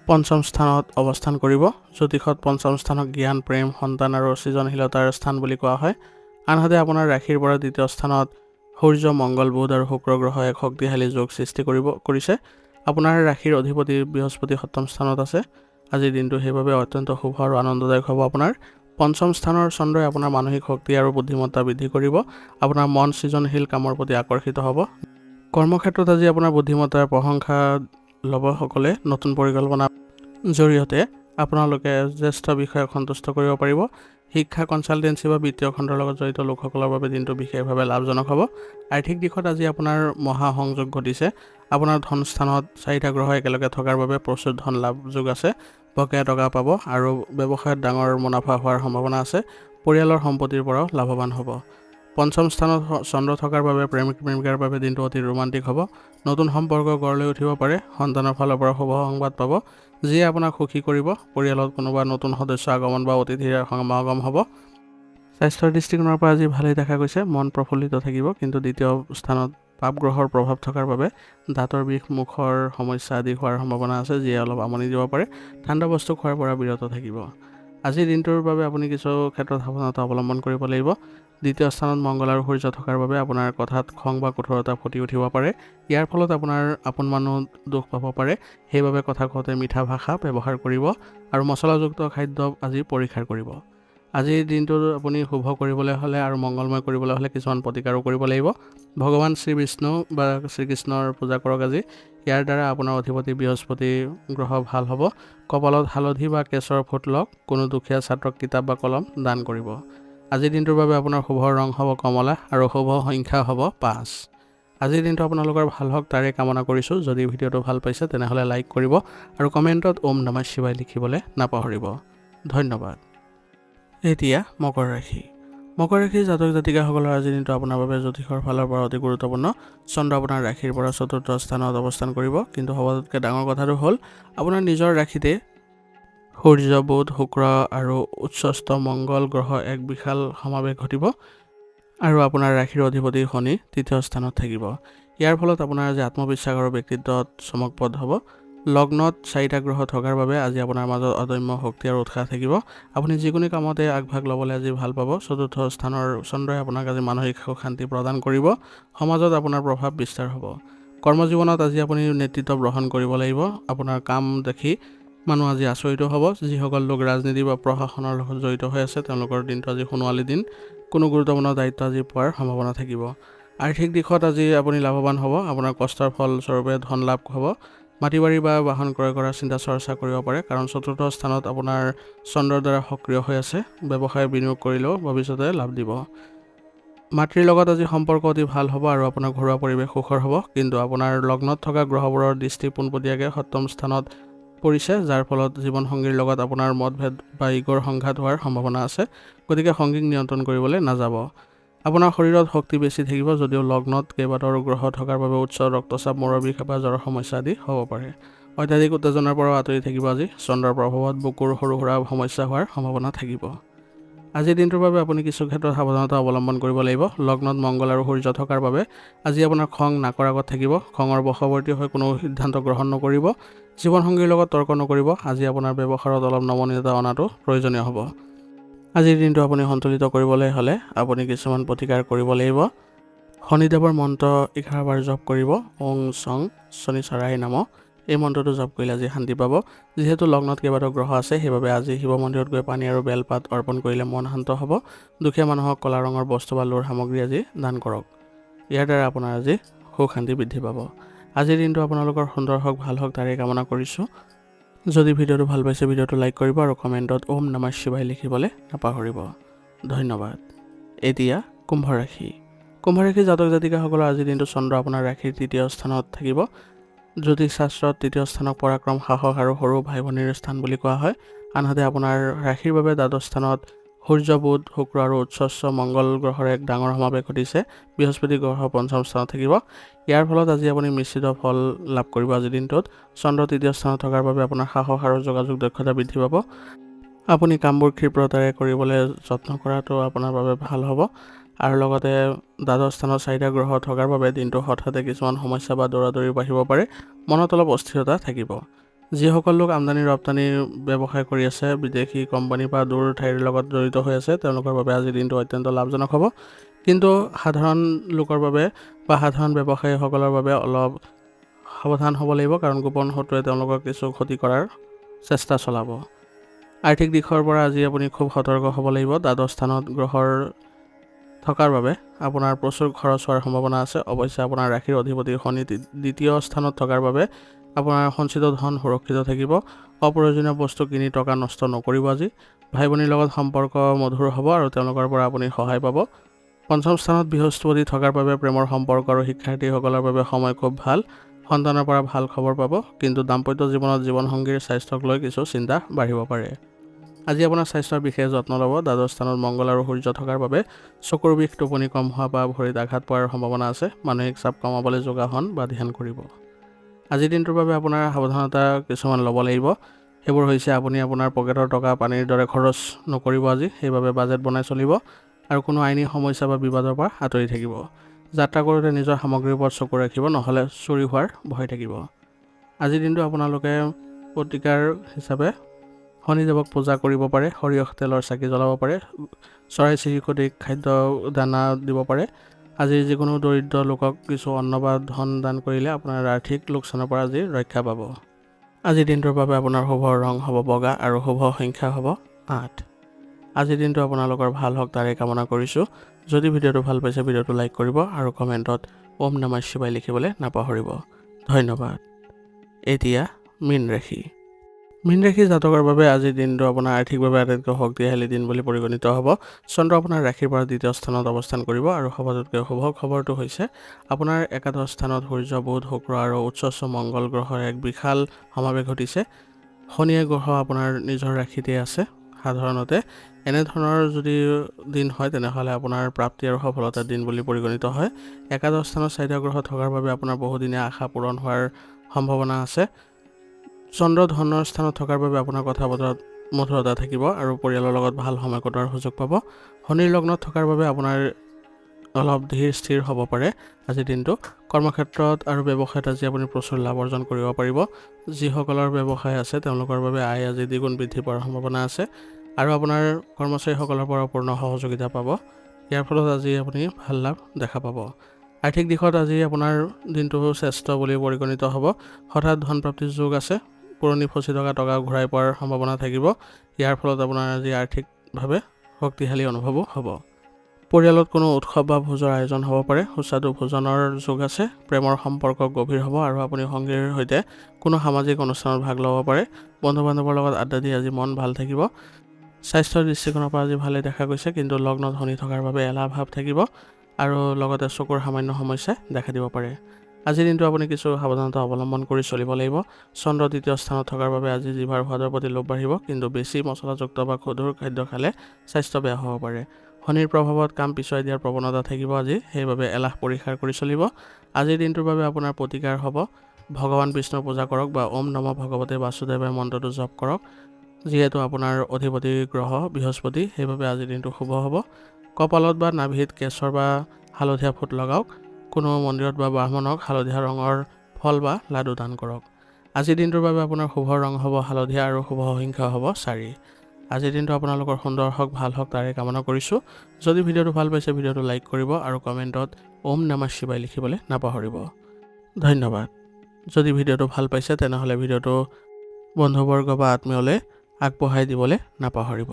5ম স্থানত অৱস্থান কৰিব। জ্যোতিষত 5ম স্থানক জ্ঞান, প্ৰেম, সন্তান আৰু সৃজনশীলতাৰ স্থান বুলি কোৱা হয়। আনহাতে আপোনাৰ ৰাশিৰ পৰা 2য় স্থানত সূৰ্য, মংগল, বুধ আৰু শুক্ৰ গ্ৰহ এক শক্তিশালী যোগ সৃষ্টি কৰিছে। আপোনাৰ ৰাশিৰ অধিপতি বৃহস্পতি সপ্তম স্থানত আছে। আজিৰ দিনটো সেইবাবে অত্যন্ত শুভ আৰু আনন্দদায়ক হ'ব আপোনাৰ। পঞ্চম স্থানৰ চন্দ্ৰই আপোনাৰ মানসিক শক্তি আৰু বুদ্ধিমত্তা বৃদ্ধি কৰিব। আপোনাৰ মন সৃজনশীল কামৰ প্ৰতি আকৰ্ষিত হ'ব। কৰ্মক্ষেত্ৰত আজি আপোনাৰ বুদ্ধিমত্তাৰ প্ৰশংসা ল'ব সকলে। নতুন পৰিকল্পনাৰ জৰিয়তে আপোনালোকে জ্যেষ্ঠ বিষয়াক সন্তুষ্ট কৰিব পাৰিব। শিক্ষা, কনচালটেঞ্চি বা বিত্তীয় খণ্ডৰ লগত জড়িত লোকসকলৰ বাবে দিনটো বিশেষভাৱে লাভজনক হ'ব। আৰ্থিক দিশত আজি আপোনাৰ মহাসংযোগ ঘটিছে। আপোনাৰ ধন স্থানত 4টা গ্ৰহ একেলগে থকাৰ বাবে প্ৰচুৰ ধন লাভ যোগ আছে। বকেয়া টকা পাব আৰু ব্যৱসায়ত ডাঙৰ মুনাফা হোৱাৰ সম্ভাৱনা আছে। পৰিয়ালৰ সম্পত্তিৰ পৰাও লাভৱান হ'ব। পঞ্চম স্থানত চন্দ্ৰ থকাৰ বাবে প্ৰেমিক-প্ৰেমিকাৰ বাবে দিনটো অতি ৰোমান্টিক হ'ব। নতুন সম্পৰ্ক গঢ় লৈ উঠিব পাৰে। সন্তানৰ ফালৰ পৰা শুভ সংবাদ পাব, যিয়ে আপোনাক সুখী কৰিব। পৰিয়ালত কোনোবা নতুন সদস্য আগমন বা অতিথিৰ সমাগম হ'ব। স্বাস্থ্যৰ দৃষ্টিকোণৰ পৰা আজি ভালেই দেখা গৈছে। মন প্ৰফুল্লিত থাকিব, কিন্তু দ্বিতীয় স্থানত পাপ গ্ৰহৰ প্ৰভাৱ থকাৰ বাবে দাঁতৰ বিষ, মুখৰ সমস্যা আদি হোৱাৰ সম্ভাৱনা আছে, যিয়ে অলপ আমনি দিব পাৰে। ঠাণ্ডা বস্তু খোৱাৰ পৰা বিৰত থাকিব। আজিৰ দিনটোৰ বাবে আপুনি কিছু ক্ষেত্ৰত সাৱধানতা অৱলম্বন কৰিব লাগিব। দ্বিতীয় স্থানত মংগল আৰু সূৰ্য থকাৰ বাবে আপোনাৰ কথাত খং বা কঠোৰতা ফুটি উঠিব পাৰে। ইয়াৰ ফলত আপোনাৰ আপোন মানুহ দুখ পাব পাৰে। সেইবাবে কথা কওঁতে মিঠা ভাষা ব্যৱহাৰ কৰিব আৰু মছলাযুক্ত খাদ্য আজি পৰিহাৰ কৰিব। আজিৰ দিনটো আপুনি শুভ কৰিবলৈ হ'লে আৰু মংগলময় কৰিবলৈ হ'লে কিছুমান প্ৰতিকাৰো কৰিব লাগিব। ভগৱান শ্ৰী বিষ্ণু বা শ্ৰীকৃষ্ণৰ পূজা কৰক আজি। ইয়াৰ দ্বাৰা আপোনাৰ অধিপতি বৃহস্পতি গ্ৰহ ভাল হ'ব। কপালত হালধি বা কেশৰ ফুট লওক। কোনো দুখীয়া ছাত্ৰক কিতাপ বা কলম দান কৰিব। আজিৰ দিনটোৰ বাবে আপোনাৰ শুভ ৰং হ'ব কমলা আৰু শুভ সংখ্যা হ'ব 5। আজিৰ দিনটো আপোনালোকৰ ভাল হওক তাৰে কামনা কৰিছোঁ। যদি ভিডিঅ'টো ভাল পাইছে তেনেহ'লে লাইক কৰিব আৰু কমেণ্টত ওম নমঃ শিৱায় লিখিবলৈ নাপাহৰিব। ধন্যবাদ। এতিয়া মকৰ ৰাশি। মকৰ ৰাশিৰ জাতক জাতিকাসকলৰ আজিৰ দিনটো আপোনাৰ বাবে জ্যোতিষৰ ফালৰ পৰা অতি গুৰুত্বপূৰ্ণ। চন্দ্ৰ আপোনাৰ ৰাশিৰ পৰা 4ৰ্থ স্থানত অৱস্থান কৰিব, কিন্তু সবাতোতকৈ ডাঙৰ কথাটো হ'ল আপোনাৰ নিজৰ ৰাশিতে সূৰ্য, বুধ, শুক্ৰ আৰু উচ্চস্থ মংগল গ্ৰহ এক বিশাল সমাৱেশ ঘটিব আৰু আপোনাৰ ৰাশিৰ অধিপতি শনি 3য় স্থানত থাকিব। ইয়াৰ ফলত আপোনাৰ আজি আত্মবিশ্বাস আৰু ব্যক্তিত্বত চমকপ্ৰদ হ'ব। লগ্নত 4টা গ্ৰহ থকাৰ বাবে আজি আপোনাৰ মাজত অদম্য শক্তি আৰু উৎসাহ থাকিব। আপুনি যিকোনো কামতে আগভাগ ল'বলৈ আজি ভাল পাব। 4ৰ্থ স্থানৰ চন্দ্ৰই আপোনাক আজি মানসিক শান্তি প্ৰদান কৰিব। সমাজত আপোনাৰ প্ৰভাৱ বিস্তাৰ হ'ব। কৰ্মজীৱনত আজি আপুনি নেতৃত্ব গ্ৰহণ কৰিব লাগিব। আপোনাৰ কাম দেখি মানুহ আজি আচৰিত হ'ব। যিসকল লোক ৰাজনীতি বা প্ৰশাসনৰ লগত জড়িত হৈ আছে তেওঁলোকৰ দিনটো আজি সোণোৱালী দিন। কোনো গুৰুত্বপূৰ্ণ দায়িত্ব আজি পোৱাৰ সম্ভাৱনা থাকিব। আৰ্থিক দিশত আজি আপুনি লাভৱান হ'ব। আপোনাৰ কষ্টৰ ফলস্বৰূপে ধন লাভ হ'ব। মাটি বাৰী বা বাহন ক্ৰয় কৰাৰ চিন্তা চৰ্চা কৰিব পাৰে, কাৰণ 4ৰ্থ স্থানত আপোনাৰ চন্দ্ৰৰ দ্বাৰা সক্ৰিয় হৈ আছে। ব্যৱসায় বিনিয়োগ কৰিলেও ভৱিষ্যতে লাভ দিব। মাতৃৰ লগত আজি সম্পৰ্ক অতি ভাল হ'ব আৰু আপোনাৰ ঘৰুৱা পৰিৱেশ সুখৰ হ'ব, কিন্তু আপোনাৰ লগ্নত থকা গ্ৰহবোৰৰ দৃষ্টি পোনপটীয়াকৈ 7ম স্থানত পৰিছে, যাৰ ফলত জীৱনসংগীৰ লগত আপোনাৰ মতভেদ বা ইগৰ সংঘাত হোৱাৰ সম্ভাৱনা আছে। গতিকে সংগীক নিয়ন্ত্ৰণ কৰিবলৈ নাযাব। আপোনাৰ শৰীৰত শক্তি বেছি থাকিব, যদিও লগ্নত কেইবাটাও গ্ৰহ থকাৰ বাবে উচ্চ ৰক্তচাপ, মূৰৰ বিষ বা জ্বৰৰ সমস্যা আদি হ'ব পাৰে। অত্যাধিক উত্তেজনাৰ পৰাও আঁতৰি থাকিব। আজি চন্দ্ৰৰ প্ৰভাৱত বুকুৰ সৰু সুৰা সমস্যা হোৱাৰ সম্ভাৱনা থাকিব। আজিৰ দিনটোৰ বাবে আপুনি কিছু ক্ষেত্ৰত সাৱধানতা অৱলম্বন কৰিব লাগিব। লগ্নত মংগল আৰু সূৰ্য থকাৰ বাবে আজি আপোনাৰ খং নাকৰ আগত থাকিব। খঙৰ বশৱৰ্তী হৈ কোনো সিদ্ধান্ত গ্ৰহণ নকৰিব। জীৱনসংগীৰ লগত তৰ্ক নকৰিব। আজি আপোনাৰ ব্যৱহাৰত অলপ নমনীয়তা অনাটো প্ৰয়োজনীয় হ'ব। আজিৰ দিনটো আপুনি সন্তুলিত কৰিবলৈ হ'লে আপুনি কিছুমান প্ৰতিকাৰ কৰিব লাগিব। শনিদেৱৰ মন্ত্ৰ 11 বাৰ জপ কৰিব। ওং চং শনিচৰাই নাম। এই মন্ত্ৰটো জপ কৰিলে আজি শান্তি পাব। যিহেতু লগ্নত কেইবাটাও গ্ৰহ আছে, সেইবাবে আজি শিৱ মন্দিৰত গৈ পানী আৰু বেলপাত অৰ্পণ কৰিলে মন শান্ত হ'ব। দুখীয়া মানুহক কলা ৰঙৰ বস্তু বা লোৰ সামগ্ৰী আজি দান কৰক। ইয়াৰ দ্বাৰা আপোনাৰ আজি সুখ শান্তি বৃদ্ধি পাব। আজিৰ দিনটো আপোনালোকৰ সুন্দৰ হওক, ভাল হওক তাৰে কামনা কৰিছোঁ। যদি ভিডিঅ'টো ভাল পাইছে ভিডিঅ'টো লাইক কৰিব আৰু কমেণ্টত ওম নমঃ শিৱায় লিখিবলৈ নাপাহৰিব। ধন্যবাদ। এতিয়া কুম্ভ ৰাশি। কুম্ভ ৰাশিৰ জাতক জাতিকাসকলৰ আজিৰ দিনটো চন্দ্ৰ আপোনাৰ ৰাশিৰ 3য় স্থানত থাকিব। জ্যোতিষ শাস্ত্ৰত 3য় স্থানক পৰাক্ৰম, সাহস আৰু সৰু ভাই ভনীৰ স্থান বুলি কোৱা হয়। আনহাতে আপোনাৰ ৰাশিৰ বাবে দ্বাদশ স্থানত সূৰ্য, বুধ, শুক্ৰ আৰু উচ্চস্থ মংগল গ্ৰহৰ এক ডাঙৰ সমাৱেশ ঘটিছে। বৃহস্পতি গ্ৰহ 5ম স্থানত থাকিব। ইয়াৰ ফলত আজি আপুনি মিশ্ৰিত ফল লাভ কৰিব। আজিৰ দিনটোত চন্দ্ৰ 3য় স্থানত থকাৰ বাবে আপোনাৰ সাহস আৰু যোগাযোগ দক্ষতা বৃদ্ধি পাব। আপুনি কামবোৰ ক্ষীপ্ৰতাৰে কৰিবলৈ যত্ন কৰাটো আপোনাৰ বাবে ভাল হ'ব। আৰু লগতে দ্বাদশ স্থানত 4টা গ্ৰহ থকাৰ বাবে দিনটো হঠাতে কিছুমান সমস্যা বা দৌৰাদৌৰি বাঢ়িব পাৰে। মনত অলপ অস্থিৰতা থাকিব। যিসকল লোক আমদানি ৰপ্তানিৰ ব্যৱসায় কৰি আছে, বিদেশী কোম্পানী বা দূৰ ঠাইৰ লগত জড়িত হৈ আছে, তেওঁলোকৰ বাবে আজিৰ দিনটো অত্যন্ত লাভজনক হ'ব। কিন্তু সাধাৰণ লোকৰ বাবে বা সাধাৰণ ব্যৱসায়ীসকলৰ বাবে অলপ সাৱধান হ'ব লাগিব, কাৰণ গোপন শত্ৰুৱে তেওঁলোকক কিছু ক্ষতি কৰাৰ চেষ্টা চলাব। আৰ্থিক দিশৰ পৰা আজি আপুনি খুব সতৰ্ক হ'ব লাগিব। দ্বাদশ স্থানত গ্ৰহৰ থকাৰ বাবে আপোনাৰ প্ৰচুৰ খৰচ হোৱাৰ সম্ভাৱনা আছে। অৱশ্যে আপোনাৰ ৰাশিৰ অধিপতি শনি দ্বিতীয় স্থানত থকাৰ বাবে আপোনাৰ সঞ্চিত ধন সুৰক্ষিত থাকিব। অপ্ৰয়োজনীয় বস্তু কিনি টকা নষ্ট নকৰিব আজি। ভাই ভনীৰ লগত সম্পৰ্ক মধুৰ হ'ব আৰু তেওঁলোকৰ পৰা আপুনি সহায় পাব। পঞ্চম স্থানত বৃহস্পতি থকাৰ বাবে প্ৰেমৰ সম্পৰ্ক আৰু শিক্ষাৰ্থীসকলৰ বাবে সময় খুব ভাল। সন্তানৰ পৰা ভাল খবৰ পাব, কিন্তু দাম্পত্য জীৱনত জীৱনসংগীৰ স্বাস্থ্যক লৈ কিছু চিন্তা বাঢ়িব পাৰে। আজি আপোনাৰ স্বাস্থ্যৰ বিশেষ যত্ন ল'ব। দ্বাদশ স্থানত মংগল আৰু সূৰ্য থকাৰ বাবে চকুৰ বিষ, টোপনি কম হোৱা বা ভৰিত আঘাত পোৱাৰ সম্ভাৱনা আছে। মানসিক চাপ কমাবলৈ যোগাসন বা ধ্যান কৰিব। আজিৰ দিনটোৰ বাবে আপোনাৰ সাৱধানতা কিছুমান ল'ব লাগিব। সেইবোৰ হৈছে আপুনি আপোনাৰ পকেটৰ টকা পানীৰ দৰে খৰচ নকৰিব আজি, সেইবাবে বাজেট বনাই চলিব আৰু কোনো আইনী সমস্যা বা বিবাদৰ পৰা আঁতৰি থাকিব। যাত্ৰা কৰোঁতে নিজৰ সামগ্ৰীৰ ওপৰত চকু ৰাখিব, নহ'লে চুৰি হোৱাৰ ভয় থাকিব। আজিৰ দিনটো আপোনালোকে প্ৰতিকাৰ হিচাপে শনিদেৱক পূজা কৰিব পাৰে, সৰিয়হ তেলৰ চাকি জ্বলাব পাৰে, চৰাই চিৰিকটিক খাদ্য দানা দিব পাৰে। আজিৰ যিকোনো দৰিদ্ৰ লোকক কিছু অন্ন বা ধন দান কৰিলে আপোনাৰ আৰ্থিক লোকচানৰ পৰা আজি ৰক্ষা পাব। আজিৰ দিনটোৰ বাবে আপোনাৰ শুভ ৰং হ'ব বগা আৰু শুভ সংখ্যা হ'ব 8। আজিৰ দিনটো আপোনালোকৰ ভাল হওক তাৰে কামনা কৰিছোঁ। যদি ভিডিঅ'টো ভাল পাইছে ভিডিঅ'টো লাইক কৰিব আৰু কমেণ্টত ওম নমঃ শিৱায় লিখিবলৈ নাপাহৰিব। ধন্যবাদ। এতিয়া মীন ৰাশি। মীন ৰাশি জাতকৰ বাবে আজিৰ দিনটো আপোনাৰ আৰ্থিকভাৱে আটাইতকৈ শক্তিশালী দিন বুলি পৰিগণিত হ'ব। চন্দ্ৰ আপোনাৰ ৰাশিৰ পৰা দ্বিতীয় স্থানত অৱস্থান কৰিব আৰু সবাতোতকৈ শুভ খবৰটো হৈছে আপোনাৰ একাদশ স্থানত সূৰ্য, বুধ, শুক্ৰ আৰু উচ্চস্থ মংগল গ্ৰহৰ এক বিশাল সমাৱেশ ঘটিছে। শনিয়ে গ্ৰহ আপোনাৰ নিজৰ ৰাশিতে আছে। সাধাৰণতে এনেধৰণৰ যদি দিন হয় তেনেহ'লে আপোনাৰ প্ৰাপ্তি আৰু সফলতাৰ দিন বুলি পৰিগণিত হয়। একাদশ স্থানত 4টা গ্ৰহ থকাৰ বাবে আপোনাৰ বহুদিনীয়া আশা পূৰণ হোৱাৰ সম্ভাৱনা আছে। চন্দ্ৰ ধনৰ স্থানত থকাৰ বাবে আপোনাৰ কথা বতৰাত মধুৰতা থাকিব আৰু পৰিয়ালৰ লগত ভাল সময় কটোৱাৰ সুযোগ পাব। শনিৰ লগ্নত থকাৰ বাবে আপোনাৰ অলপ ধীৰ স্থিৰ হ'ব পাৰে আজিৰ দিনটো। কৰ্মক্ষেত্ৰত আৰু ব্যৱসায়ত আজি আপুনি প্ৰচুৰ লাভ অৰ্জন কৰিব পাৰিব। যিসকলৰ ব্যৱসায় আছে তেওঁলোকৰ বাবে আয় আজি দ্বিগুণ বৃদ্ধি পোৱাৰ সম্ভাৱনা আছে আৰু আপোনাৰ কৰ্মচাৰীসকলৰ পৰা পূৰ্ণ সহযোগিতা পাব। ইয়াৰ ফলত আজি আপুনি ভাল লাভ দেখা পাব। আৰ্থিক দিশত আজি আপোনাৰ দিনটো শ্ৰেষ্ঠ বুলি পৰিগণিত হ'ব। হঠাৎ ধন প্ৰাপ্তিৰ যোগ আছে। পুৰণি ফচি থকা টকা ঘূৰাই পোৱাৰ সম্ভাৱনা থাকিব। ইয়াৰ ফলত আপোনাৰ আজি আৰ্থিকভাৱে শক্তিশালী অনুভৱো হ'ব। পৰিয়ালত কোনো উৎসৱ বা ভোজৰ আয়োজন হ'ব পাৰে। সুস্বাদু ভোজনৰ যোগ আছে। প্ৰেমৰ সম্পৰ্ক গভীৰ হ'ব আৰু আপুনি সংগীৰ সৈতে কোনো সামাজিক অনুষ্ঠানত ভাগ ল'ব পাৰে। বন্ধু বান্ধৱৰ লগত আড্ডা দি আজি মন ভাল থাকিব। স্বাস্থ্যৰ দৃষ্টিকোণৰ পৰা আজি ভালেই দেখা গৈছে, কিন্তু লগ্নত শনি থকাৰ বাবে এলাহ ভাৱ থাকিব আৰু লগতে চকুৰ সামান্য সমস্যাই দেখা দিব পাৰে। আজিৰ দিনটো আপুনি কিছু সাৱধানতা অৱলম্বন কৰি চলিব লাগিব। চন্দ্ৰ দ্বিতীয় স্থানত থকাৰ বাবে আজি জিভাৰ সোৱাদৰ প্ৰতি লোভ বাঢ়িব, কিন্তু বেছি মছলাযুক্ত বা গধুৰ খাদ্য খালে স্বাস্থ্য বেয়া হ'ব পাৰে। শনিৰ প্ৰভাৱত কাম পিছুৱাই দিয়াৰ প্ৰৱণতা থাকিব আজি, সেইবাবে এলাহ পৰিহাৰ কৰি চলিব। আজিৰ দিনটোৰ বাবে আপোনাৰ প্ৰতিকাৰ হ'ব ভগৱান বিষ্ণুৰ পূজা কৰক বা ওম নমঃ ভগৱতে বাসুদেৱায় মন্ত্ৰটো জপ কৰক। যিহেতু আপোনাৰ অধিপতি গ্ৰহ বৃহস্পতি, সেইবাবে আজিৰ দিনটো শুভ হ'ব। কপালত বা নাভিত কেশৰ বা হালধীয়া ফুট লগাওক। কোনো মন্দিৰত বা ব্ৰাহ্মণক হালধীয়া ৰঙৰ ফল বা লাডু দান কৰক। আজিৰ দিনটোৰ বাবে আপোনাৰ শুভ ৰং হ'ব হালধীয়া আৰু শুভ সংখ্যা হ'ব 4। আজিৰ দিনটো আপোনালোকৰ সুন্দৰ হওক, ভাল হওক তাৰে কামনা কৰিছোঁ। যদি ভিডিঅ'টো ভাল পাইছে ভিডিঅ'টো লাইক কৰিব আৰু কমেণ্টত ওম নমঃ শিৱায় লিখিবলৈ নাপাহৰিব। ধন্যবাদ। যদি ভিডিঅ'টো ভাল পাইছে তেনেহ'লে ভিডিঅ'টো বন্ধুবৰ্গ বা আত্মীয়লৈ আগবঢ়াই দিবলৈ নাপাহৰিব।